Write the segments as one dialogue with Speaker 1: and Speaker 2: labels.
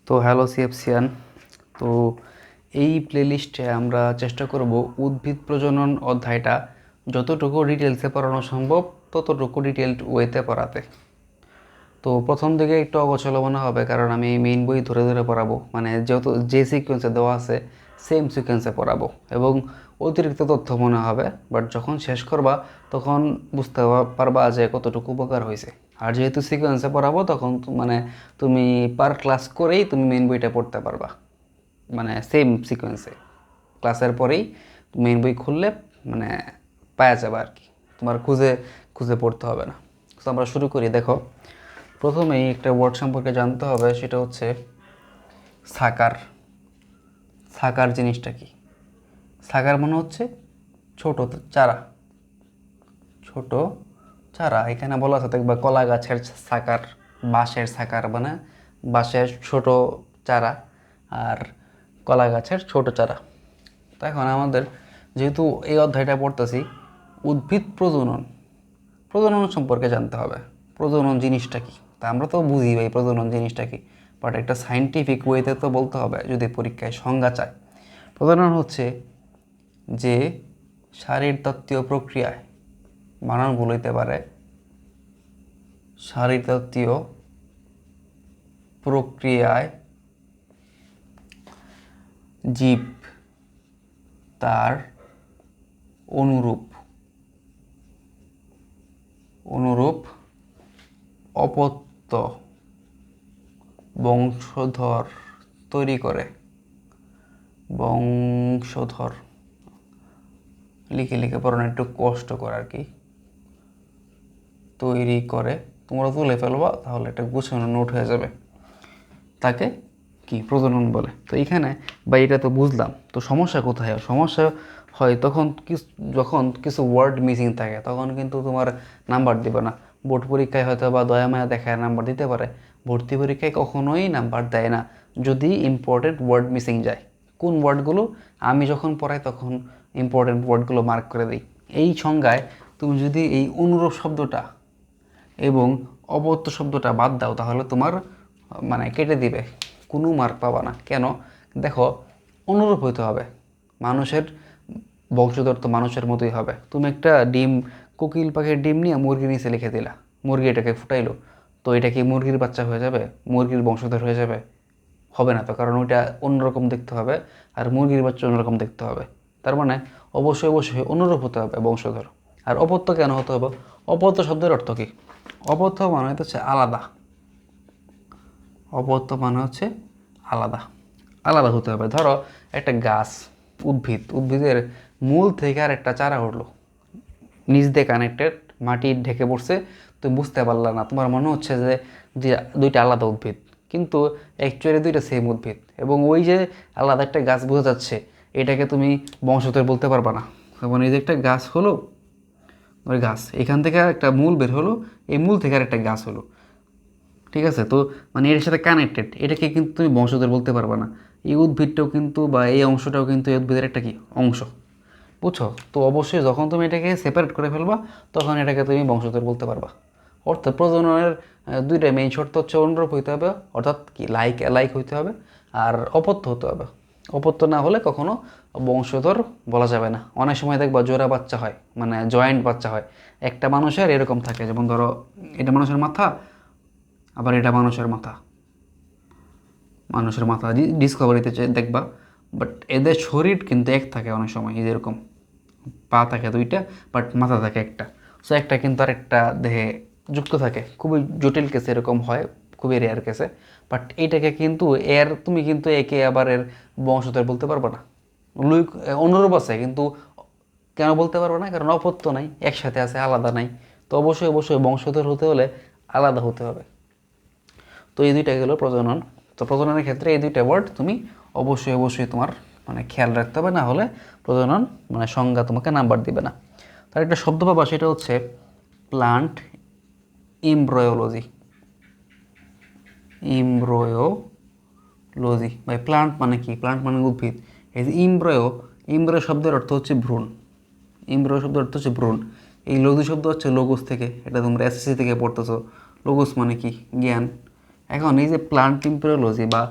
Speaker 1: তো হ্যালো সিএফসিয়ান। তো এই প্লেলিস্টে আমরা চেষ্টা করব উদ্ভিদ প্রজনন অধ্যায়টা যতটুকু ডিটেলসে পড়ানো সম্ভব ততটুকু ডিটেলড ওয়েতে পড়াতে। তো প্রথম দিকে একটু অগোছালো মনে হবে, কারণ আমি মেইন বই ধরে ধরে পড়াবো, মানে যে সিকোয়েন্সে দেওয়া আছে সেম সিকোয়েন্সে পড়াবো এবং অতিরিক্ত তথ্য মনে হবে। বাট যখন শেষ করবা তখন বুঝতে পারবা যে কতটুকু উপকার হয়েছে। আর যেহেতু সিকোয়েন্সে পড়াবো তখন মানে তুমি পার ক্লাস করেই তুমি মেইন বইটা পড়তে পারবা, মানে সেম সিকোয়েন্সে ক্লাসের পরেই মেইন বই খুললে মানে পাওয়া যাবে আর কি, তোমার খুঁজে খুঁজে পড়তে হবে না। তো আমরা শুরু করি। দেখো, প্রথমেই একটা ওয়ার্ড সম্পর্কে জানতে হবে, সেটা হচ্ছে সাকার। সাকার জিনিসটা কি? সাকার মানে হচ্ছে ছোট চারা। ছোট চারা এখানে বলা আছে, দেখবা কলা গাছের সাকার, বাঁশের সাকার, মানে বাঁশের ছোট চারা আর কলা গাছের ছোট চারা। তো এখন আমাদের যেহেতু এই অধ্যায়টা পড়তেছি উদ্ভিদ প্রজনন, প্রজনন সম্পর্কে জানতে হবে। প্রজনন জিনিসটা কি? তা আমরা তো বুঝি ভাই প্রজনন জিনিসটা কি, বাট একটা সাইন্টিফিক ওয়েতে তো বলতে হবে যদি পরীক্ষায় সংজ্ঞা চায়। প্রজনন হচ্ছে যে শারীরতত্ত্বীয় প্রক্রিয়ায়, বানান ভুল হইতে পারে, শারীরতত্ত্বীয় প্রক্রিয়ায় জীব তার অনুরূপ অনুরূপ অপত্য বংশধর তৈরি করে। বংশধর লিখে লিখে পড়ানো একটু কষ্ট করে আর কি। তৈরি করে, তোমরা তুলে ফেলবা তাহলে একটা গুছানো নোট হয়ে যাবে। তাকে কি প্রজনন বলে। তো এইখানে বা এটা তো বুঝলাম, তো সমস্যা কোথায়? সমস্যা হয় তখন যখন কিছু ওয়ার্ড মিসিং থাকে, তখন কিন্তু তোমার নাম্বার দিবে না। বোর্ড পরীক্ষায় হয়তো বা দয়া মায়া দেখায় নাম্বার দিতে পারে, ভর্তি পরীক্ষায় কখনোই নাম্বার দেয় না যদি ইম্পর্টেন্ট ওয়ার্ড মিসিং যায়। কোন ওয়ার্ডগুলো? আমি যখন পড়াই তখন ইম্পর্টেন্ট ওয়ার্ডগুলো মার্ক করে দিই। এই সংজ্ঞায় তুমি যদি এই অনুরূপ শব্দটা এবং অপত্য শব্দটা বাদ দাও তাহলে তোমার মানে কেটে দিবে, কোনো মার্ক পাবা না। কেন? দেখো, অনুরূপ হইতে হবে। মানুষের বংশধর তো মানুষের মতোই হবে। তুমি একটা ডিম, কোকিল পাখির ডিম নিয়ে মুরগির নিচে লিখে দিলা, মুরগি এটাকে ফুটাইলো, তো এটা কি মুরগির বাচ্চা হয়ে যাবে? মুরগির বংশধর হয়ে যাবে? হবে না তো, কারণ ওইটা অন্যরকম দেখতে হবে আর মুরগির বাচ্চা অন্যরকম দেখতে হবে। তার মানে অবশ্যই অবশ্যই অনুরূপ হতে হবে বংশধর। আর অপত্য কেন হতে হবে? অপত্য শব্দের অর্থ কি? অপত্য মানে হচ্ছে আলাদা। অপত্য মানে হচ্ছে আলাদা, আলাদা হতে হবে। ধরো একটা গাছ, উদ্ভিদের মূল থেকে আর একটা চারা উঠলো, নিচ দিয়ে কানেক্টেড, মাটি ঢেকে পড়ছে, তুমি বুঝতে পারলা না, তোমার মনে হচ্ছে যে দুইটা আলাদা উদ্ভিদ, কিন্তু অ্যাকচুয়ালি দুইটা সেম উদ্ভিদ। এবং ওই যে আলাদা একটা গাছ বোঝা যাচ্ছে, এটাকে তুমি বংশধর বলতে পারবা না। এবং এই যে একটা গাছ হলো, ওই গাছ এখান থেকে একটা মূল বের হলো, এই মূল থেকে আর একটা গাছ হলো, ঠিক আছে? তো মানে এর সাথে কানেক্টেড, এটাকে কিন্তু তুমি বংশধর বলতে পারবে না। এই উদ্ভিদটাও কিন্তু বা এই অংশটাও কিন্তু এই উদ্ভিদের একটা কি অংশ, বুঝছো? তো অবশ্যই যখন তুমি এটাকে সেপারেট করে ফেলবা তখন এটাকে তুমি বংশধর বলতে পারবা। অর্থাৎ প্রজননের দুইটা মেইন শর্ত হচ্ছে অনুরূপ হইতে হবে, অর্থাৎ কি লাইক অ্যালাইক হইতে হবে, আর অপত্য হতে হবে। অপত্য না হলে কখনো বংশধর বলা যাবে না। অনেক সময় দেখবা জোড়া বাচ্চা হয়, মানে জয়েন্ট বাচ্চা হয়, একটা মানুষের এরকম থাকে, যেমন ধরো এটা মানুষের মাথা, আবার এটা মানুষের মাথা, মানুষের মাথা ডিসকভারিতে দেখবা। বাট এদের শরীর কিন্তু এক থাকে অনেক সময়, এই যেরকম পা থাকে দুইটা বাট মাথা থাকে একটা, সো একটা কিন্তু আর একটা দেহে যুক্ত থাকে। খুবই জটিল কেসে এরকম হয়, খুবই রেয়ার কেসে। বাট এইটাকে কিন্তু তুমি কিন্তু একে আবার এর বংশধর বলতে পারবে না। লুক অনুরূপ আছে কিন্তু কেন বলতে পারবো না? কারণ অপত্য নাই, একসাথে আছে, আলাদা নাই। তো অবশ্যই অবশ্যই বংশধর হতে হলে আলাদা হতে হবে। তো এই দুইটা গেলো প্রজনন। তো প্রজননের ক্ষেত্রে এই দুইটা ওয়ার্ড তুমি অবশ্যই অবশ্যই তোমার মানে খেয়াল রাখতে হবে, না হলে প্রজনন মানে সংজ্ঞা তোমাকে নাম্বার দিবে না। তার একটা শব্দ পাবা, সেটা হচ্ছে প্লান্ট এমব্রায়োলজি। এমব্রায়োলজি ভাই, প্লান্ট মানে কি? প্লান্ট মানে উদ্ভিদ। এই যে এমব্রায়ো শব্দের অর্থ হচ্ছে ভ্রূণ। এমব্রায়ো শব্দের অর্থ হচ্ছে ভ্রূণ। এই লঘু শব্দ হচ্ছে লোগোস থেকে, এটা তোমরা এসএসসি থেকে পড়তেছো। লোগোস মানে কি? জ্ঞান। এখন এই যে প্লান্ট এমব্রায়োলজি বা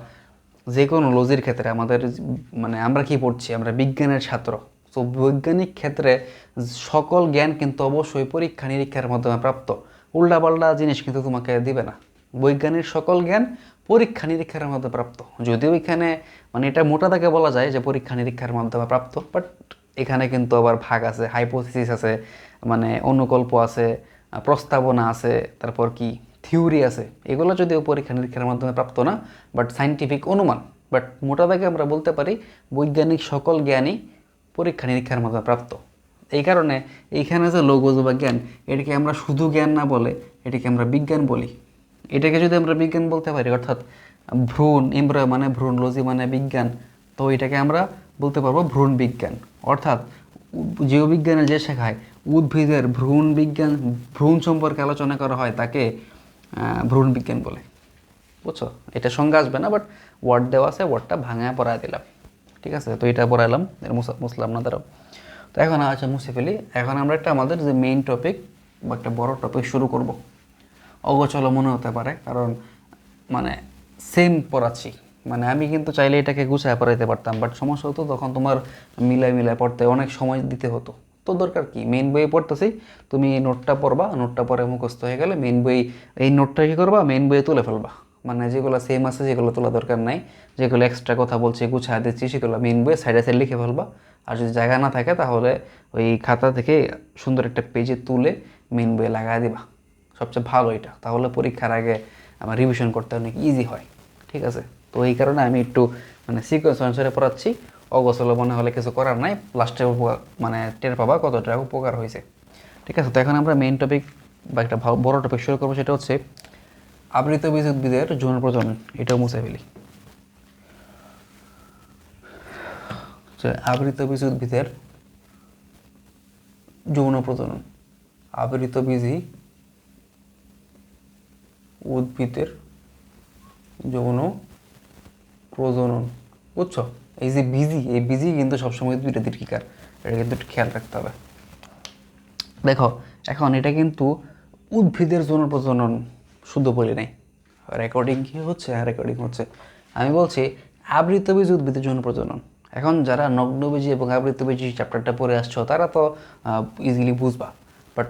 Speaker 1: যে কোনো লজির ক্ষেত্রে আমাদের মানে আমরা কি পড়ছি, আমরা বিজ্ঞানের ছাত্র। তো বৈজ্ঞানিক ক্ষেত্রে সকল জ্ঞান কিন্তু অবশ্যই পরীক্ষা নিরীক্ষার মাধ্যমে প্রাপ্ত। উল্টাপাল্টা জিনিস কিন্তু তোমাকে দিবে না। বৈজ্ঞানিক সকল জ্ঞান পরীক্ষা নিরীক্ষার মাধ্যমে প্রাপ্ত। যদিও এখানে মানে এটা মোটা দাগে বলা যায় যে পরীক্ষা নিরীক্ষার মাধ্যমে প্রাপ্ত, বাট এখানে কিন্তু আবার ভাগ আছে, হাইপোথিসিস আছে, মানে অনুকল্প আছে, প্রস্তাবনা আছে, তারপর কি থিওরি আছে। এগুলো যদিও পরীক্ষা নিরীক্ষার মাধ্যমে প্রাপ্ত না, বাট সাইন্টিফিক অনুমান। বাট মোটা দাগে আমরা বলতে পারি বৈজ্ঞানিক সকল জ্ঞানই পরীক্ষা নিরীক্ষার মাধ্যমে প্রাপ্ত। এই কারণে এইখানে যে লঘুজ বা জ্ঞান, এটাকে আমরা শুধু জ্ঞান না বলে এটাকে আমরা বিজ্ঞান বলি। এটাকে যদি আমরা বিজ্ঞান বলতে পারি, অর্থাৎ ভ্রূণ এমব্রয় মানে ভ্রূণলজি মানে বিজ্ঞান, তো এটাকে আমরা বলতে পারবো ভ্রূণ বিজ্ঞান। অর্থাৎ জীববিজ্ঞানে যে শেখায় উদ্ভিদের ভ্রূণ বিজ্ঞান, ভ্রূণ সম্পর্কে আলোচনা করা হয়, তাকে ভ্রূণ বিজ্ঞান বলে। বুঝছো? এটা সংজ্ঞা আসবে না, বাট ওয়ার্ড দেওয়া আছে, ওয়ার্ডটা ভাঙায় পড়ায় দিলাম। ঠিক আছে, তো এটা পড়াইলাম, মুসলাম না তারাও। তো এখন আচ্ছা মুছে ফেলি। এখন আমরা একটা আমাদের যে মেইন টপিক বা একটা বড় টপিক শুরু করব। অগোছালো মনে হতে পারে, কারণ মানে সেম পড়াচ্ছি। মানে আমি কিন্তু চাইলে এটাকে গুছায় পড়াইতে পারতাম, বাট সমস্যা হতো তখন তোমার মিলাই মিলাই পড়তে অনেক সময় দিতে হতো। তো দরকার কি, মেইন বই পড়তেছি, তুমি নোটটা পড়বা, নোটটা পরে মুখস্থ হয়ে গেলে মেইন বই, এই নোটটা কী করবা, মেইন বইয়ে তুলে ফেলবা। মানে যেগুলো সেম আছে যেগুলো তোলা দরকার নাই, যেগুলো এক্সট্রা কথা বলছি গুছায় দিচ্ছি, সেগুলো মেইন বইয়ে সাইডে সাইড লিখে ফেলবা। আর যদি জায়গা না থাকে তাহলে ওই খাতা থেকে সুন্দর একটা পেজে তুলে মেইন বইয়ে লাগাই দিবা। সবচেয়ে ভালো এটা, তাহলে পরীক্ষার আগে আমার রিভিশন করতে অনেক ইজি হয়। ঠিক আছে, তো এই কারণে আমি একটু মানে সিকোয়েন্স অনুসারে পড়াচ্ছি। অগোছালো মনে হলে কিছু করার নাই, লাস্টে মানে টের পাবা কতটা উপকার হয়েছে। ঠিক আছে, তো এখন আমরা মেইন টপিক বা একটা বড় টপিক শুরু করবো, সেটা হচ্ছে আবৃত বীজ উদ্ভিদের যৌন প্রজনন। এটাও মুছে ফেলি। আবৃত বীজ উদ্ভিদের যৌন প্রজনন। আবৃত বীজই উদ্ভিদের যৌন প্রজনন। বুঝছো? এই যে বিজি, এই বিজি কিন্তু সবসময় দুইটা দীর্ঘিকার, এটা কিন্তু একটু খেয়াল রাখতে হবে। দেখো, এখন এটা কিন্তু উদ্ভিদের যৌন প্রজনন শুধু বলি নাই, রেকর্ডিং কি হচ্ছে, রেকর্ডিং হচ্ছে। আমি বলছি আবৃতবীজ উদ্ভিদের যৌন প্রজনন। এখন যারা নগ্নবীজি এবং আবৃতবীজি চ্যাপ্টারটা পড়ে আসছো তারা তো ইজিলি বুঝবা, বাট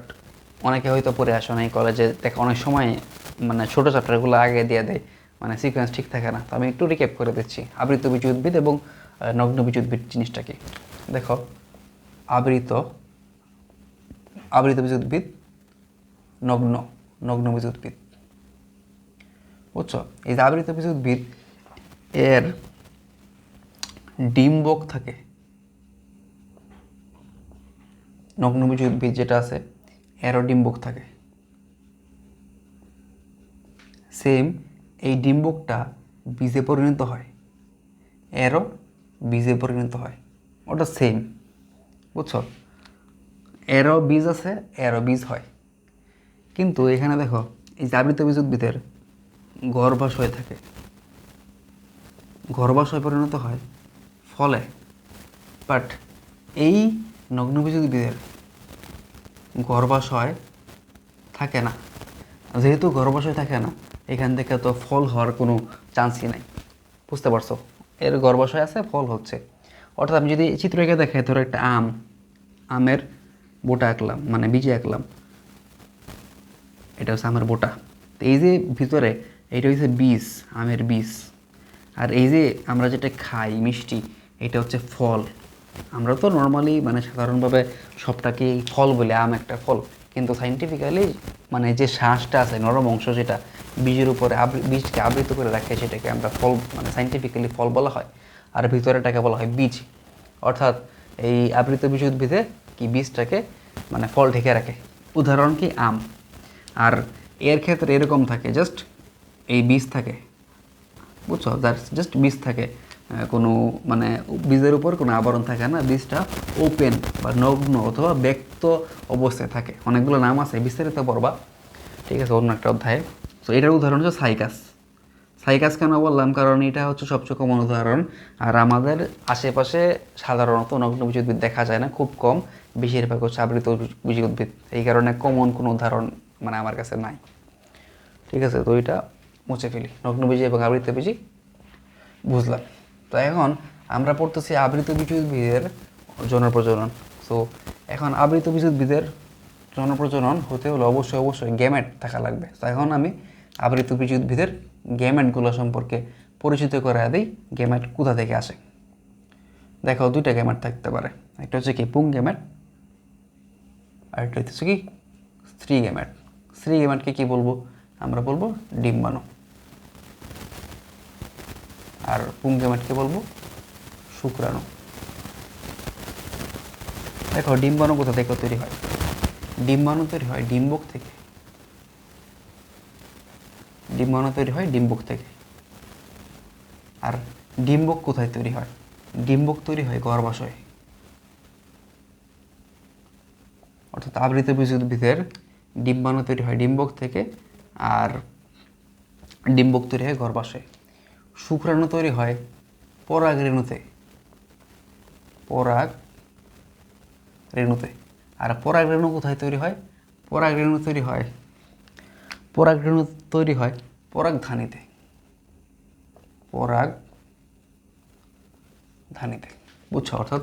Speaker 1: অনেকে হয়তো পড়ে আসো না এই কলেজে। দেখো অনেক সময় মানে ছোটো চ্যাপ্টারগুলো আগে দিয়ে দেয়, মানে সিকোয়েন্স ঠিক থাকে না। তো আমি একটু রিক্যাপ করে দিচ্ছি আবৃতবীজি উদ্ভিদ এবং নগ্নবীজি উদ্ভিদ জিনিসটা কি। দেখো, আবৃতবীজ উদ্ভিদ, নগ্নবীজ উদ্ভিদ। বুঝছো? এই যে আবৃতবীজ উদ্ভিদ, এর ডিম্বক থাকে। নগ্নবীজ উদ্ভিদ যেটা আছে এরও ডিম্বক থাকে। সেম এই ডিম্বকটা বীজে পরিণত হয়, এরও বীজে পরিণত হয়, ওটা সেম। বুঝছো? এরও বীজ আছে, এরও বীজ হয়। কিন্তু এখানে দেখো, এই যে আবৃতবীজ উদ্ভিদের গর্ভাশয় থাকে, গর্ভাশয় পরিণত হয় ফলে। বাট এই নগ্নবীজ উদ্ভিদের গর্ভাশয় থাকে না। যেহেতু গর্ভাশয় থাকে না, এখান থেকে তো ফল হওয়ার কোনো চান্সই নাই। বুঝতে পারছো? এর গর্ভাশয় আছে, ফল হচ্ছে। অর্থাৎ আমি যদি চিত্র এঁকে দেখাই, ধরো একটা আমের বোটা আঁকলাম, মানে বীজ আঁকলাম, এটা হচ্ছে আমের বোটা। তো এই যে ভিতরে এইটা হচ্ছে বীজ, আমের বীজ। আর এই যে আমরা যেটা খাই মিষ্টি, এটা হচ্ছে ফল। আমরা তো নর্মালি মানে সাধারণভাবে সবটাকে ফল বলি, আম একটা ফল। কিন্তু সাইন্টিফিক্যালি মানে যে শ্বাসটা আছে, নরম অংশ যেটা বীজের উপরে বীজকে আবৃত করে রাখে, সেটাকে আমরা ফল, মানে সাইন্টিফিক্যালি ফল বলা হয়। আর ভিতরেটাকে বলা হয় বীজ। অর্থাৎ এই আবৃত বীজ উদ্ভিদে কি বীজটাকে মানে ফল ঢেকে রাখে। উদাহরণ কি আম। আর এর ক্ষেত্রে এরকম থাকে, জাস্ট এই বীজ থাকে। বুঝছো? জাস্ট বীজ থাকে, কোনো মানে বীজের উপর কোনো আবরণ থাকে না, বীজটা ওপেন বা নগ্ন অথবা ব্যক্ত অবস্থায় থাকে। অনেকগুলো নাম আছে, বিস্তারিত পড়বা। ঠিক আছে, অন্য একটা অধ্যায়ে। তো এটার উদাহরণ হচ্ছে সাইকাস। সাইকাস কেন বললাম, কারণ এটা হচ্ছে সবচেয়ে কমন উদাহরণ। আর আমাদের আশেপাশে সাধারণত নগ্নবীজ উদ্ভিদ দেখা যায় না, খুব কম। বেশিরভাগ হচ্ছে আবৃত বীজ উদ্ভিদ। এই কারণে কমন কোনো উদাহরণ মানে আমার কাছে নাই। ঠিক আছে, তো এটা মুছে ফেলি, নগ্নবীজি এবং আবৃতবীজি বুঝলাম। তো এখন আমরা পড়তেছি আবৃত বীজ উদ্ভিদের জনপ্রজনন। সো এখন আবৃত বীজ উদ্ভিদের জনপ্রজনন হতে হলে অবশ্যই গ্যামেট থাকা লাগবে। তো এখন আমি আবৃত বীজ উদ্ভিদের গ্যামেটগুলো সম্পর্কে পরিচিত করে দিই। গ্যামেট কোথা থেকে আসে? দেখো, দুইটা গ্যামেট থাকতে পারে। একটা হচ্ছে কি পুং গ্যামেট, আর একটা হচ্ছে কি স্ত্রী গ্যামেট। স্ত্রী গ্যামেটকে কী বলবো? আমরা বলবো ডিম্বাণু। আর পুং গ্যামেটকে বলবো শুক্রাণু। দেখো, ডিম্বাণু কোথা থেকে তৈরি হয়? ডিম্বাণু তৈরি হয় ডিম্বক থেকে। ডিম্বাণু তৈরি হয় ডিম্বক থেকে। আর ডিম্বক কোথায় তৈরি হয়? ডিম্বক তৈরি হয় গর্ভাশয়ে। অর্থাৎ আবৃত বীজ উদ্ভিদের ডিম্বাণু তৈরি হয় ডিম্বক থেকে, আর ডিম্বক তৈরি হয় গর্ভাশয়ে। শুক্রাণু তৈরি হয় পরাগ রেণুতে। পরাগ রেণুতে। আর পরাগ রেণু কোথায় তৈরি হয়? পরাগ রেণু তৈরি হয় পরাগধানীতে। পরাগধানীতে, বুঝছো? অর্থাৎ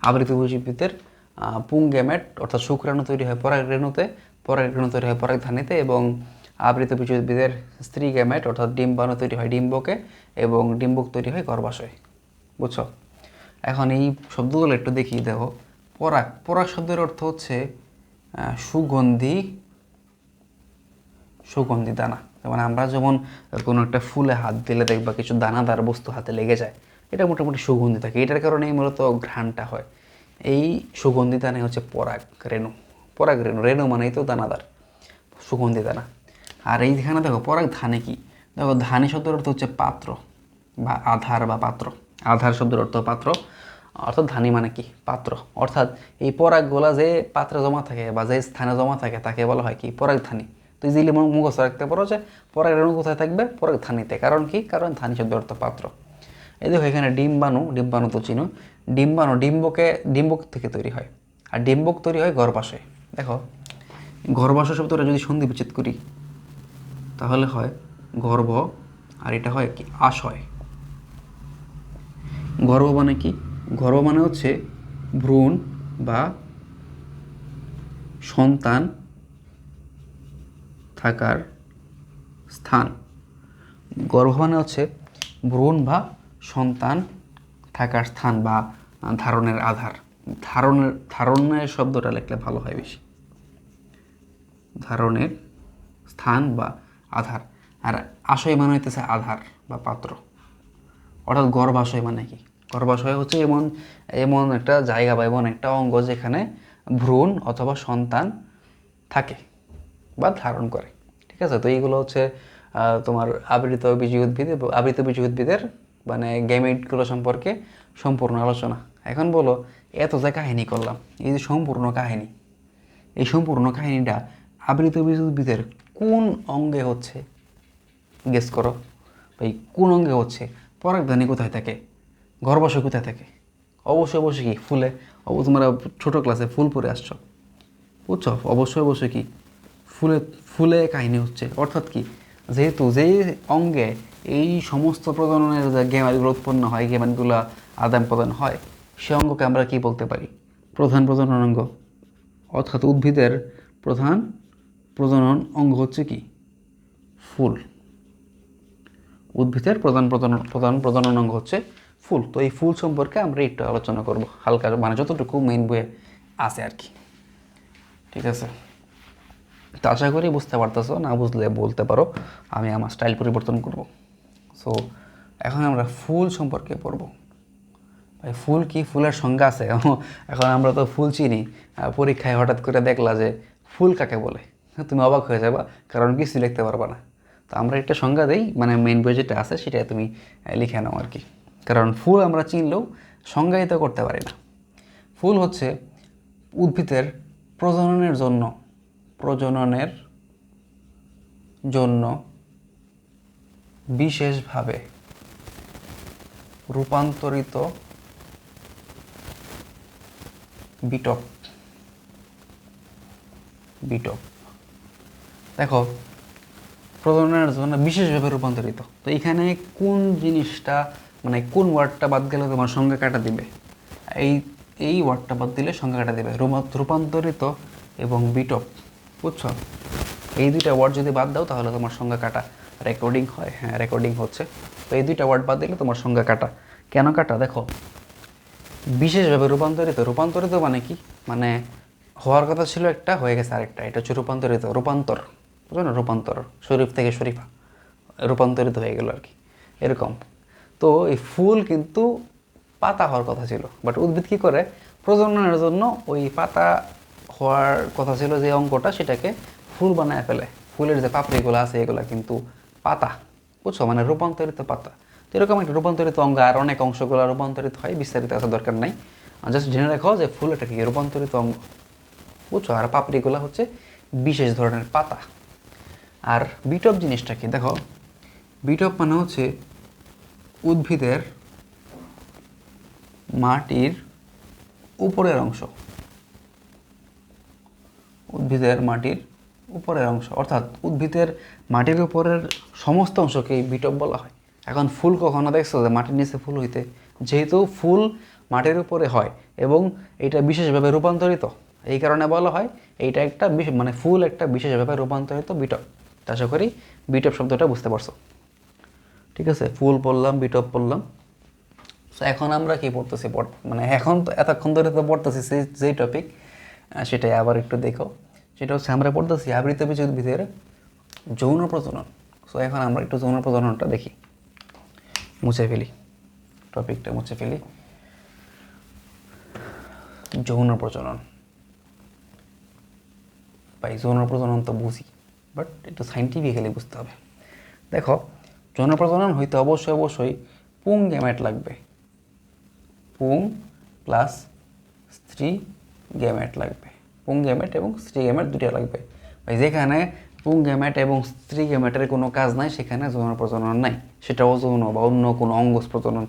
Speaker 1: আবৃত বীজ উদ্ভিদের পুং গ্যামেট অর্থাৎ শুক্রাণু তৈরি হয় পরাগ রেণুতে, পরাগ রেণু তৈরি হয় পরাগধানীতে, এবং আবৃত বীজ উদ্ভিদের স্ত্রী গ্যামেট অর্থাৎ ডিম্বাণু তৈরি হয় ডিম্বকে, এবং ডিম্বক তৈরি হয় গর্ভাশয়ে। বুঝছো? এখন এই শব্দগুলো একটু দেখিয়ে দেখো। পরাগ, পরাগ শব্দের অর্থ হচ্ছে সুগন্ধি দানা। যেমন আমরা যেমন কোনো একটা ফুলে হাত দিলে দেখবা কিছু দানাদার বস্তু হাতে লেগে যায়, এটা মোটামুটি সুগন্ধি থাকে। এটার কারণেই মূলত ঘ্রাণটা হয়। এই সুগন্ধি দানাই হচ্ছে পরাগ রেণু। পরাগ রেণু, রেণু মানেই তো দানাদার, সুগন্ধি দানা। আর এইখানে দেখো পরাগ ধানে কি? দেখো, ধানে শব্দের অর্থ হচ্ছে পাত্র বা আধার বা পাত্র। আধার শব্দের অর্থ পাত্র, অর্থাৎ ধানি মানে কি? পাত্র। অর্থাৎ এই পরাগগুলা যে পাত্রে জমা থাকে বা যে স্থানে জমা থাকে তাকে বলা হয় কি? পরাগধানী। তো ইজিলি মুখস্থ রাখতে পারো যে পরাগ রেণু কোথায় থাকবে? পরাগধানীতে। কারণ কি? কারণ ধানী শব্দের অর্থ পাত্র। এই দেখো এখানে ডিম্বাণু, ডিম্বাণু তো চিনো। ডিম্বাণু ডিম্বক থেকে তৈরি হয়, আর ডিম্বক তৈরি হয় গর্ভাশয়ে। দেখো, গর্ভাশয় শব্দটা যদি সন্ধি বিচ্ছেদ করি তাহলে হয় গর্ভ, আর এটা হয় কি? আশয়। গর্ভ মানে কি? গর্ভ মানে হচ্ছে ভ্রূণ বা সন্তান থাকার স্থান। গর্ভ মানে হচ্ছে ভ্রূণ বা সন্তান থাকার স্থান বা ধারণের আধার। ধারণের শব্দটা লিখলে ভালো হয় বেশি। ধারণের স্থান বা আধার। আর আশয় মানে হইতেছে আধার বা পাত্র। অর্থাৎ গর্ভাশয় মানে কি? গর্ভাশয় হচ্ছে এমন একটা জায়গা বা এমন একটা অঙ্গ যেখানে ভ্রূণ অথবা সন্তান থাকে বা ধারণ করে। ঠিক আছে? তো এইগুলো হচ্ছে তোমার আবৃত বীজ উদ্ভিদের মানে গ্যামেটগুলো সম্পর্কে সম্পূর্ণ আলোচনা। এখন বলো, এত যে কাহিনী করলাম, এই যে সম্পূর্ণ কাহিনী, এই সম্পূর্ণ কাহিনীটা আবৃত বীজ উদ্ভিদের কোন অঙ্গে হচ্ছে? গেস করো ভাই, কোন অঙ্গে হচ্ছে? পরাগধানী কোথায় থাকে? গর্ভাশয় কোথায় থাকে? অবশ্যই কি? ফুলে। তোমরা ছোটো ক্লাসে ফুল পড়ে আসছো, বুঝছো? অবশ্যই কি? ফুলে। ফুলে কাহিনী হচ্ছে। অর্থাৎ কি? যেহেতু যেই অঙ্গে এই সমস্ত প্রজননের যে গ্যামেটগুলো উৎপন্ন হয়, গ্যামেটগুলো আদান প্রদান হয়, সে অঙ্গকে আমরা কি বলতে পারি? প্রধান প্রজনন অঙ্গ। অর্থাৎ উদ্ভিদের প্রধান প্রজনন অঙ্গ হচ্ছে কি? ফুল। উদ্ভিদের প্রধান প্রজনন অঙ্গ হচ্ছে ফুল। তো এই ফুল সম্পর্কে আমরা একটু আলোচনা করব হালকা, মানে যতটুকু মেইন বইয়ে আছে আর কি। ঠিক আছে? তো আশা করি বুঝতে পারতেছো। না বুঝলে বলতে পারো, আমি আমার স্টাইল পরিবর্তন করব। সো এখন আমরা ফুল সম্পর্কে পড়ব। ভাই, ফুল কি? ফুলের সংজ্ঞা আছে? এখন আমরা তো ফুল চিনি, পরীক্ষায় হঠাৎ করে দেখলা যে ফুল কাকে বলে, তুমি অবাক হয়ে যাবা, কারণ কিছু লিখতে পারবা না। তো আমরা একটা সংজ্ঞা দিই, মানে মেইন বই যেটা আছে সেটা তুমি লিখে নাও আর কি। কারণ ফুল আমরা চিনলেও সংজ্ঞায়িত করতে পারি না। ফুল হচ্ছে উদ্ভিদের প্রজননের জন্য বিশেষভাবে রূপান্তরিত বিটপ। দেখো, প্রজননের জন্য বিশেষভাবে রূপান্তরিত, তো এখানে কোন জিনিসটা মানে কোন ওয়ার্ডটা বাদ গেলে তোমার সংখ্যা কাটা দিবে, এই এই ওয়ার্ডটা বাদ দিলে সংখ্যা কাটা দিবে। রূপান্তরিত এবং বিটপ, বুঝছো? এই দুইটা ওয়ার্ড যদি বাদ দাও তাহলে তোমার সংখ্যা কাটা। রেকর্ডিং হয়, হ্যাঁ রেকর্ডিং হচ্ছে। তো এই দুইটা ওয়ার্ড বাদ দিলে তোমার সংখ্যা কাটা। কেন কাটা? দেখো, বিশেষভাবে রূপান্তরিত মানে কি, মানে হওয়ার কথা ছিল একটা, হয়ে গেছে আরেকটা, এটা হচ্ছে রূপান্তরিত, রূপান্তর, বুঝো না? রূপান্তর, শরীফ থেকে শরীফা, রূপান্তরিত হয়ে গেল আর কি, এরকম। তো এই ফুল কিন্তু পাতা হওয়ার কথা ছিল, বাট উদ্ভিদ কী করে, প্রজননের জন্য ওই পাতা হওয়ার কথা ছিল যে অঙ্কটা, সেটাকে ফুল বানায় ফেলে। ফুলের যে পাপড়িগুলো আছে এগুলো কিন্তু পাতা, বুঝছো? মানে রূপান্তরিত পাতা। তো এরকম একটা রূপান্তরিত অঙ্গ, আর অনেক অংশগুলো রূপান্তরিত হয়, বিস্তারিত আসা দরকার নাই, জাস্ট জেনে রাখো যে ফুল এটা কি রূপান্তরিত অঙ্গ, বুঝছো? আর পাপড়িগুলো হচ্ছে বিশেষ ধরনের পাতা। আর বিটপ জিনিসটা কি, দেখো, বিটপ মানে হচ্ছে উদ্ভিদের মাটির উপরের অংশ, উদ্ভিদের মাটির উপরের অংশ, অর্থাৎ উদ্ভিদের মাটির উপরের সমস্ত অংশকেই বিটপ বলা হয়। এখন ফুল কখনো দেখছো যে মাটির নিচে ফুল হইতে? যেহেতু ফুল মাটির উপরে হয় এবং এটা বিশেষভাবে রূপান্তরিত, এই কারণে বলা হয় এইটা একটা মানে ফুল একটা বিশেষভাবে রূপান্তরিত বিটপ। আশা করি বিটপ শব্দটা বুঝতে পারছো। ঠিক আছে, ফুল পড়লাম, বিটপ পড়লাম। সো এখন আমরা কি পড়তেছি, মানে এখন তো এতক্ষণ ধরে তো পড়তেছি যেই টপিক, সেটাই আবার একটু দেখো। সেটা হচ্ছে আমরা পড়তেছি আবৃতবীজ উদ্ভিদের যৌন প্রজনন। সো এখন আমরা একটু যৌন প্রজননটা দেখি, মুছে ফেলি টপিকটা, মুছে ফেলি। যৌন প্রজনন, ভাই যৌন প্রজনন তো বুঝি, বাট একটু সাইন্টিফিক্যালি বুঝতে হবে। দেখো, যৌন প্রজনন হইতে অবশ্যই পুং গ্যামেট লাগবে, পুং প্লাস স্ত্রী গ্যামেট লাগবে, পুং গ্যামেট এবং স্ত্রী গ্যামেট দুটো লাগবে। ভাই যেখানে পুং গ্যামেট এবং স্ত্রী গ্যামেটের কোনো কাজ নাই সেখানে যৌন প্রজনন নাই, সেটাও যৌন বা অন্য কোনো অঙ্গজ প্রজনন।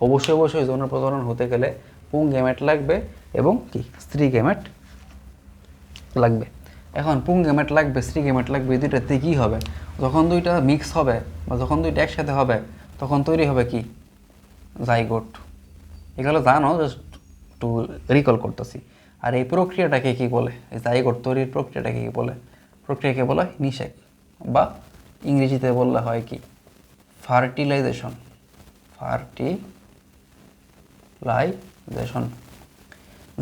Speaker 1: অবশ্যই যৌন প্রজনন হতে গেলে পুং গ্যামেট লাগবে এবং কি স্ত্রী গ্যামেট লাগবে। এখন পুং গ্যামেট লাগবে, স্ত্রী গ্যামেট লাগবে, এই দুইটাতে কী হবে, যখন দুইটা মিক্স হবে বা যখন দুইটা একসাথে হবে তখন তৈরি হবে কি, জাইগোট। এগুলো জানো, জাস্ট একটু রিকল করতেছি। আর এই প্রক্রিয়াটাকে কী বলে, এই জাইগোট তৈরির প্রক্রিয়াটাকে কী বলে, প্রক্রিয়াকে বলা হয় নিষেক, বা ইংরেজিতে বললে হয় কি ফার্টিলাইজেশন, ফার্টিলাইজেশন,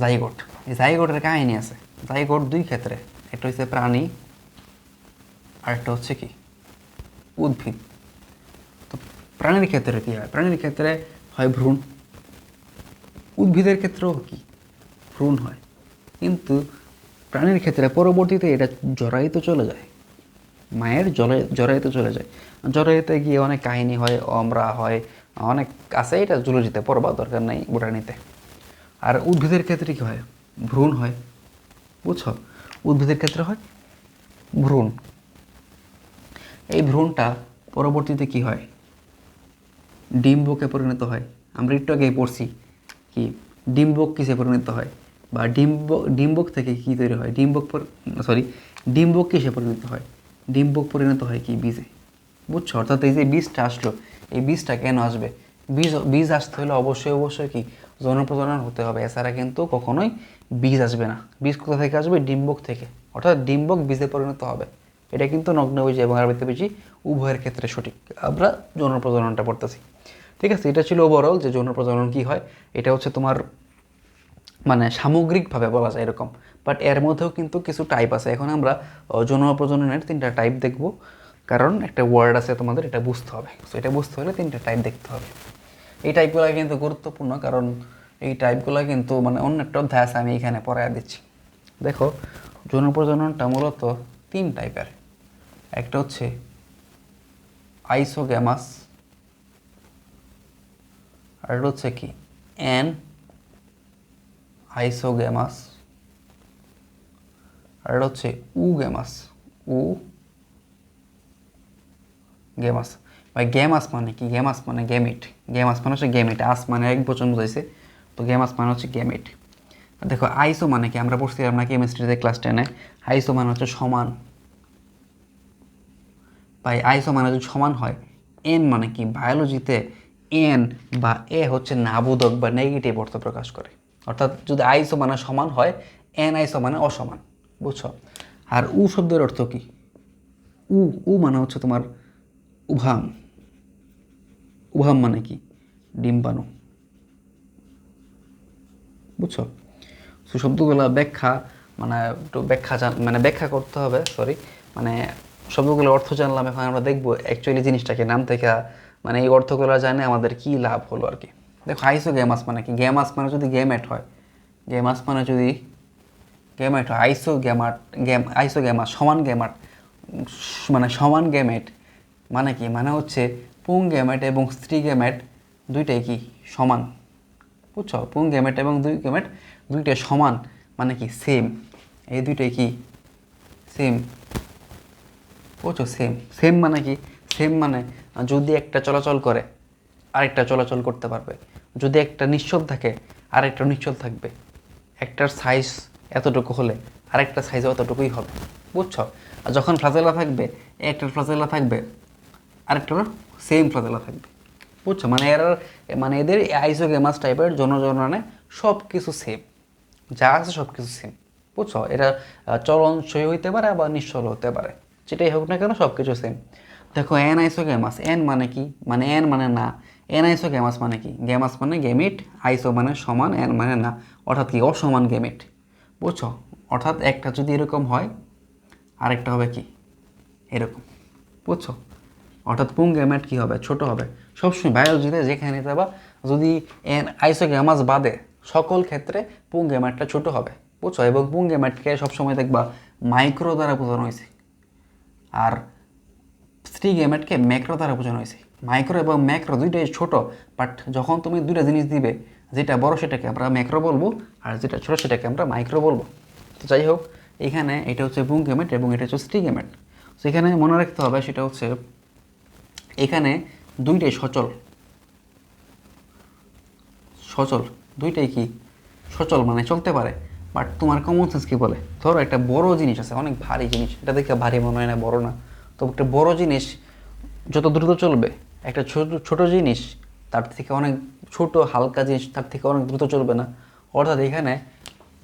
Speaker 1: জাইগোট। এই জাইগোটের কাহিনী আছে। জাইগোট দুই ক্ষেত্রে, একটা হচ্ছে প্রাণী আর একটা হচ্ছে কি উদ্ভিদ। তো প্রাণীর ক্ষেত্রে কী হয়, প্রাণীর ক্ষেত্রে হয় ভ্রূণ, উদ্ভিদের ক্ষেত্রেও কি ভ্রূণ হয়, কিন্তু প্রাণীর ক্ষেত্রে পরবর্তীতে এটা জরায়ুতে চলে যায়, মায়ের জরায়ুতে চলে যায়। জরায়ুতে গিয়ে অনেক কাহিনী হয়, অমরা হয়, অনেক আছে, এটা জুলজিতে পড়বার দরকার নাই, বোটানিতে। আর উদ্ভিদের ক্ষেত্রে কী হয়, ভ্রূণ হয়, বুঝছো? উদ্ভিদের ক্ষেত্রে হয় ভ্রূণ। এই ভ্রূণটা পরবর্তীতে কি হয়, ডিম্বকে পরিণত হয়। আমরা একটু আগেই পড়ছি কি ডিম্বক কিসে পরিণত হয়, বা ডিম্বক থেকে কি তৈরি হয়, ডিম্বক কিসে পরিণত হয়, ডিম্বক পরিণত হয় কি বীজে, বুঝছো? অর্থাৎ এই যে বীজটা আসলো, এই বীজটা কেন আসবে, বীজ আসতে হলে অবশ্যই কি যৌন প্রজনন হতে হবে, এছাড়া কিন্তু কখনোই বীজ আসবে না। বীজ কোথা থেকে আসবে, ডিম্বক থেকে, অর্থাৎ ডিম্বক বীজে পরিণত হবে। এটা কিন্তু নগ্নবীজি এবং আবৃতবীজি উভয়ের ক্ষেত্রে সঠিক। আমরা যৌন প্রজননটা পড়তেছি, ঠিক আছে? এটা ছিল ওভারঅল যে যৌন প্রজনন কী হয়। এটা হচ্ছে তোমার মানে সামগ্রিকভাবে বলা যায় এরকম, বাট এর মধ্যেও কিন্তু কিছু টাইপ আছে। এখন আমরা যৌন প্রজননের 3টা টাইপ দেখব, কারণ একটা ওয়ার্ড আছে তোমাদের, এটা বুঝতে হবে। সো এটা বুঝতে হলে 3টা টাইপ দেখতে হবে। এই টাইপগুলো কিন্তু গুরুত্বপূর্ণ, কারণ এই টাইপগুলো কিন্তু মানে অন্য একটা অধ্যায় আছে, আমি এখানে পড়ায় দিচ্ছি। দেখো, যৌন প্রজননটা মূলত 3 টাইপের। একটা হচ্ছে আইসোগ্যামাস, আর এটা হচ্ছে কি আইসোগ্যামাস, আর এটা হচ্ছে গ্যামাস, গ্যামাস। ভাই গ্যামাস মানে কি, গ্যামাস মানে গ্যামিট, গ্যামাস মানে হচ্ছে গ্যামিট, আস মানে এক বচন বোঝাইছে, তো গ্যামাস মানে হচ্ছে গ্যামিট। দেখো আইসো মানে কি, আমরা পড়ছিলাম না কেমিস্ট্রিতে ক্লাস 10-এ, আইসো মানে হচ্ছে সমান। ভাই আইসো মানে যদি সমান হয়, এন মানে কি, বায়োলজিতে এন বা এ হচ্ছে নাবোধক বা নেগেটিভ অর্থ প্রকাশ করে। অর্থাৎ যদি আই সমানে সমান হয়, এন আই সমানে অসমান, বুঝছো? আর উ শব্দের অর্থ কি? উ উ মানে হচ্ছে তোমার উভাম। উভাম মানে কি? ডিম্বাণু, বুঝছো? শব্দগুলো ব্যাখ্যা মানে একটু মানে ব্যাখ্যা করতে হবে, সরি, মানে শব্দগুলোর অর্থ জানলাম, এখন আমরা দেখবো অ্যাকচুয়ালি জিনিসটাকে নাম থেকে মানে এই অর্থগুলো জানে আমাদের কি লাভ হলো আর কি। দেখো আইসোগ্যামাস মানে কি? গ্যামাস মানে যদি গ্যামেট হয়, গ্যামাস মানে যদি গ্যামেট হয়, আইসোগ্যামাস সমান গ্যামাট, মানে সমান গ্যামেট মানে কি? মানে হচ্ছে পুং গ্যামেট এবং স্ত্রী গ্যামেট দুইটাই কি সমান, বুঝছো? পুং গ্যামেট এবং দুই গ্যামেট দুইটাই সমান মানে কি? সেম। এই দুইটাই কি? সেম, বুঝছো? সেম সেম মানে কি? সেম মানে যদি একটা চলাচল করে আরেকটা চলাচল করতে পারবে, যদি একটা নিশ্চল থাকে আরেকটা নিশ্চল থাকবে, একটার সাইজ এতটুকু হলে আরেকটা সাইজ অতটুকুই হবে, বুঝছো? আর যখন ফ্লাজেলা থাকবে, একটার ফ্লাজেলা থাকবে আরেকটার সেম ফ্লাজেলা থাকবে, বুঝছো? মানে মানে এদের আইসোগেমাস টাইপের জনজননে সব কিছু সেম, যা আছে সব কিছু সেম, বুঝছো? এটা চলনসই হইতে পারে আবার নিশ্চল হতে পারে, যেটাই হোক না কেন সব কিছু সেম। দেখো এন আইসোগেমাস, এন মানে কি? মানে এন মানে না। এন আইসোগেমাস মানে কি? গ্যামাস মানে গেমিট, আইসো মানে সমান, এন মানে না, অর্থাৎ কি? অসমান গেমিট, বুঝছো? অর্থাৎ একটা যদি এরকম হয় আরেকটা হবে কি? এরকম, বুঝছো? অর্থাৎ পুং গ্যামেট কী হবে? ছোট হবে। সবসময় বায়োলজিতে যেখানে যাবা, যদি এন আইসোগ্যামাস বাদে সকল ক্ষেত্রে পুং গ্যামেটটা ছোট হবে, বুঝছো? এবং পুং গ্যামেটকে সবসময় দেখবা মাইক্রো দ্বারা বোঝানো হয়েছে, আর স্ত্রী গ্যামেটকে ম্যাক্রো দ্বারা বোঝানো হয়েছে। মাইক্রো এবং ম্যাক্রো দুইটাই ছোট, বাট যখন তুমি দুইটা জিনিস দিবে, যেটা বড় সেটাকে আমরা ম্যাক্রো বলবো, আর যেটা ছোট সেটাকে আমরা মাইক্রো বলবো। তো যাই হোক, এখানে এটা হচ্ছে পুং গ্যামেট এবং এটা হচ্ছে স্ত্রী গ্যামেট। সেখানে মনে রাখতে হবে সেটা হচ্ছে এখানে দুইটাই সচল, সচল দুইটাই কি? সচল মানে চলতে পারে। বাট তোমার কমন সেন্স কী বলে? ধরো একটা বড় জিনিস আছে, অনেক ভারী জিনিস, এটা দেখে ভারী মনে হয় না, বড় না, তো একটা বড় জিনিস যত দ্রুত চলবে, একটা ছোট ছোট জিনিস তার থেকে অনেক ছোট হালকা জিনিস তার থেকে অনেক দ্রুত চলবে না। অর্থাৎ এখানে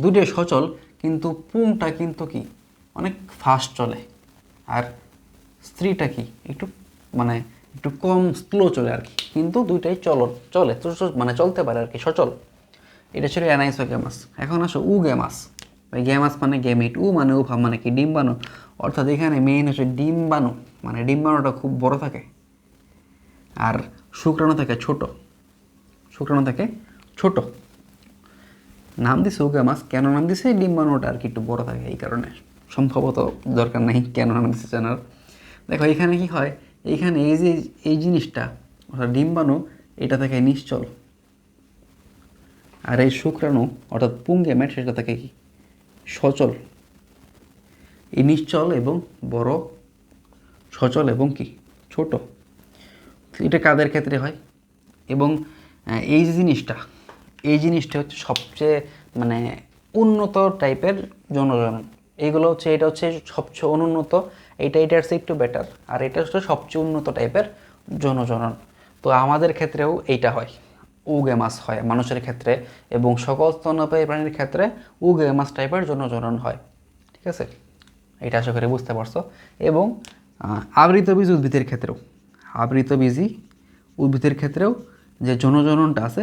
Speaker 1: দুইটাই সচল, কিন্তু পুংটা কিন্তু কি? অনেক ফাস্ট চলে, আর স্ত্রীটা কি? একটু মানে একটু কম স্লো চলে আর কি, কিন্তু দুইটাই চলে মানে চলতে পারে আর কি, সচল। এটা ছিল অ্যানাইসোগ্যামাস। এখন আসো উগ্যামাস। ওই গ্যামাস মানে গেমিট, উ মানে উভা মানে কি? ডিম্বাণু। অর্থাৎ এখানে মেইন হচ্ছে ডিম্বাণু, মানে ডিম্বাণুটা খুব বড় থাকে, আর শুক্রাণু থাকে ছোট, শুক্রাণু থাকে ছোট। নাম দিছে উগ্যামাস, কেন নাম দিছে? ডিম্বাণুটা আর কি একটু বড় থাকে এই কারণে, সম্ভবত, দরকার নেই কেন নাম দিছে জানার। দেখো এখানে কি হয়, এইখানে এই যে এই জিনিসটা অর্থাৎ ডিম্বাণু, এটা থাকে নিশ্চল, আর এই শুক্রাণু অর্থাৎ পুংগেমেট সেটা থাকে কি? সচল। এই নিশ্চল এবং বড়, সচল এবং কি? ছোট। এটা কাদের ক্ষেত্রে হয়? এবং এই যে জিনিসটা, এই জিনিসটা হচ্ছে সবচেয়ে মানে উন্নত টাইপের জনজনন। এইগুলো হচ্ছে, এটা হচ্ছে সবচেয়ে অনুন্নত, এটার চেয়ে একটু বেটার, আর এটা হচ্ছে সবচেয়ে উন্নত টাইপের জনজনন। তো আমাদের ক্ষেত্রেও এইটা হয়, উগ্যামাস হয় মানুষের ক্ষেত্রে, এবং সকল স্তন্যপায়ী প্রাণীর ক্ষেত্রে উগ্যামাস টাইপের জনজনন হয়। ঠিক আছে, এটা আশা করি বুঝতে পারছো। এবং আবৃতবীজ উদ্ভিদের ক্ষেত্রেও, আবৃতবীজী উদ্ভিদের ক্ষেত্রেও যে জনজননটা আছে,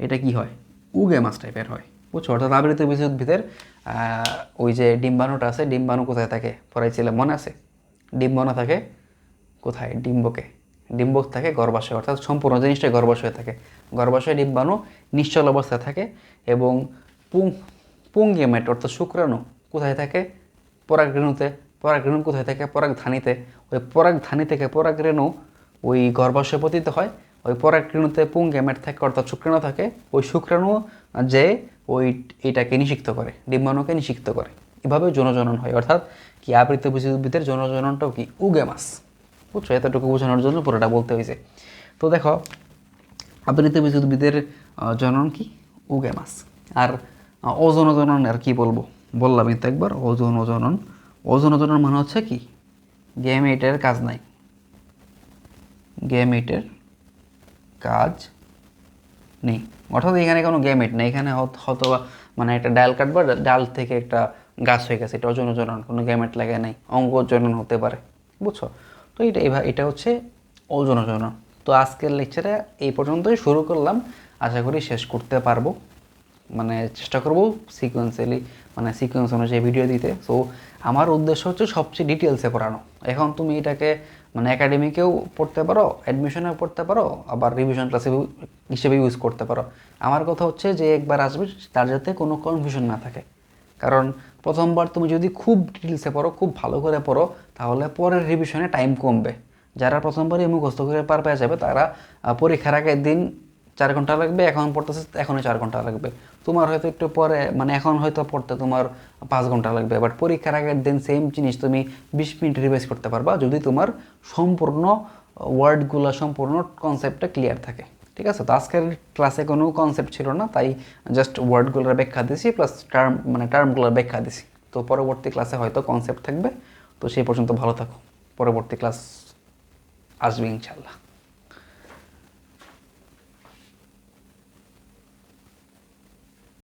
Speaker 1: এটা কি হয়? উগ্যামাস টাইপের হয়, বুঝছো? অর্থাৎ আবৃতবীজী উদ্ভিদের ওই যে ডিম্বাণুটা আছে, ডিম্বাণু কোথায় থাকে পড়াইছিলাম, মনে আছে? ডিম্বাণু থাকে কোথায়? ডিম্বকে। ডিম্বক থাকে গর্ভাশয়, অর্থাৎ সম্পূর্ণ জিনিসটাই গর্ভাশয়ে থাকে। গর্ভাশয়ে ডিম্বাণু নিশ্চল অবস্থায় থাকে, এবং পুং পুংগেমেট অর্থাৎ শুক্রাণু কোথায় থাকে? পরাগরেণুতে। পরাগরেণু কোথায় থাকে? পরাগধানীতে। ওই পরাগধানী থেকে পরাগরেণু ওই গর্ভাশয়ে পতিত হয়, ওই পরাগরেণুতে পুংগেমেট থাকে অর্থাৎ শুক্রাণু থাকে, ওই শুক্রাণু যে ওই এটাকে নিষিক্ত করে, ডিম্বাণুকে নিষিক্ত করে। এভাবে জনজনন হয়, অর্থাৎ কি আবৃতবীজী উদ্ভিদের জনজননটাও কি? উগ্যামাস, বুঝছো? এতটুকু বোঝানোর জন্য পুরোটা বলতে হয়েছে। তো দেখো আবৃতবীজী উদ্ভিদের জনন কি? উগ্যামাস। আর অজনজনন আর কি বলবো, বললামই তো একবার, অজনজনন। অজনজনন মানে হচ্ছে কি? গ্যামেটের কাজ নাই, গ্যামেটের কাজ নেই, অর্থাৎ এখানে কোনো গ্যামেট নেই, এখানে হয়তো মানে একটা ডাল কাটবা, ডাল থেকে একটা গাছ হয়ে গেছে, এটা অযৌন জনন, কোনো গ্যামেট লাগে নাই, অঙ্গ জনন হতে পারে, বুঝছো? তো এটা হচ্ছে অযৌন জনন। তো আজকের লেকচারে এই পর্যন্তই শুরু করলাম, আশা করি শেষ করতে পারবো, মানে চেষ্টা করব সিকোয়েন্সিয়ালি, মানে সিকোয়েন্স অনুযায়ী ভিডিও দিতে। সো আমার উদ্দেশ্য হচ্ছে সবচেয়ে ডিটেলসে পড়ানো। এখন তুমি এটাকে মানে একাডেমিকেও পড়তে পারো, অ্যাডমিশনেও পড়তে পারো, আবার রিভিশন ক্লাসে হিসেবে ইউজ করতে পারো। আমার কথা হচ্ছে যে একবার আসবে তার যাতে কোনো কনফিউশন না থাকে, কারণ প্রথমবার তুমি যদি খুব ডিটেলসে পড়ো, খুব ভালো করে পড়ো, তাহলে পরের রিভিশনে টাইম কমবে। যারা প্রথমবারই মুখস্থ করে পার পেয়ে যাবে তারা পরীক্ষার আগের দিন 4 ঘন্টা লাগবে, এখন পড়তেছে এখনই 4 ঘন্টা লাগবে। তোমার হয়তো একটু পরে মানে এখন হয়তো পড়তে তোমার 5 ঘন্টা লাগবে, বাট পরীক্ষার আগের দিন সেম জিনিস তুমি 20 মিনিট রিভাইজ করতে পারবা যদি তোমার সম্পূর্ণ ওয়ার্ডগুলো, সম্পূর্ণ কনসেপ্টটা ক্লিয়ার থাকে। ঠিক আছে? তো আজকের ক্লাসে কোনো কনসেপ্ট ছিল না, তাই জাস্ট ওয়ার্ডগুলোর ব্যাখ্যা দিছি প্লাস টার্মগুলোর ব্যাখ্যা দিছি। তো পরবর্তী ক্লাসে হয়তো কনসেপ্ট থাকবে। তো সেই পর্যন্ত ভালো থাকো, পরবর্তী ক্লাস আসবে ইনশাল্লাহ।